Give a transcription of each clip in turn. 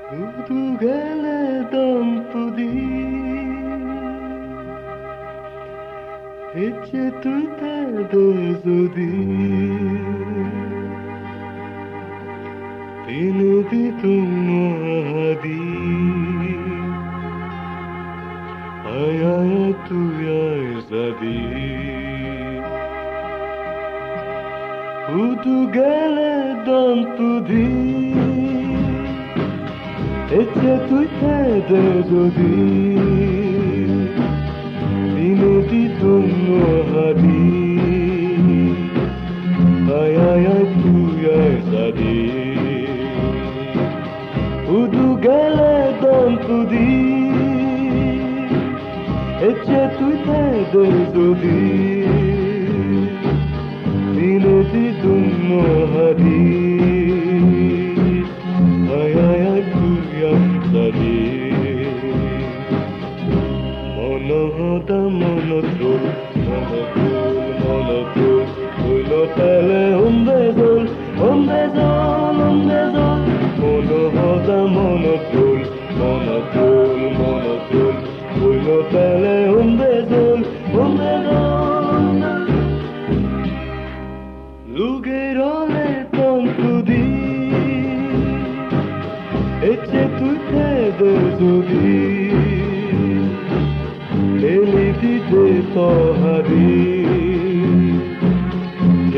우두갈래 덤프디 Ece tuita dozodi Tinudi tumadi Ayaya tuya zadi Udugale dantudi Ece tuita dozodi Tinudi tumadi Ayaya tuya zadi Udugale dantudi Ece tuita dozodi Tinudi tumadi Ayaya tuya zadi Monohoda monotrol, monotrol, monotrol Ulo tele umbezol, umbezol, umbezol Monohoda monotrol, monotrol, monotrol Ulo tele umbezol, umbezol Lugherole tontudi Ece tuite dezodi Elitite tohari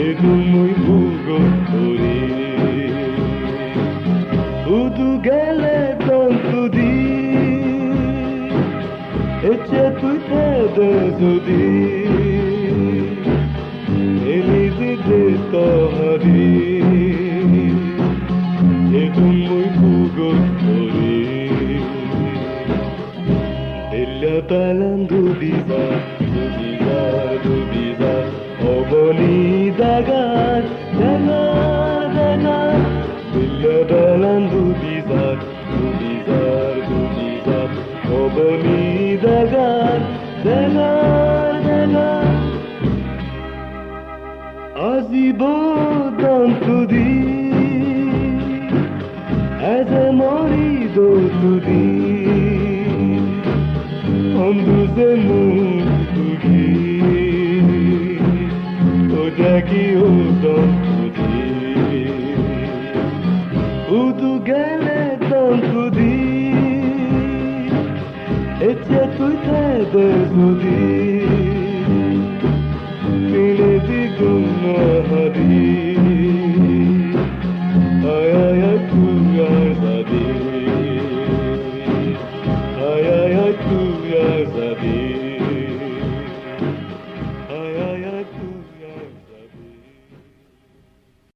Edumui bugotori Udugale tontudi Ece tuite dezodi Elitite tohari Edumui bugotori Talan dubiza, dubiza, dubiza Oboni dagar, dagar, dagar Talan dubiza, dubiza, dubiza Oboni dagar, dagar, dagar Azibo dantudi Azamori dotudi Anduze mutugi Odaki odantudi Udugale dantudi Ece tuite dezodi Tinedi gumahadi Ay ay ay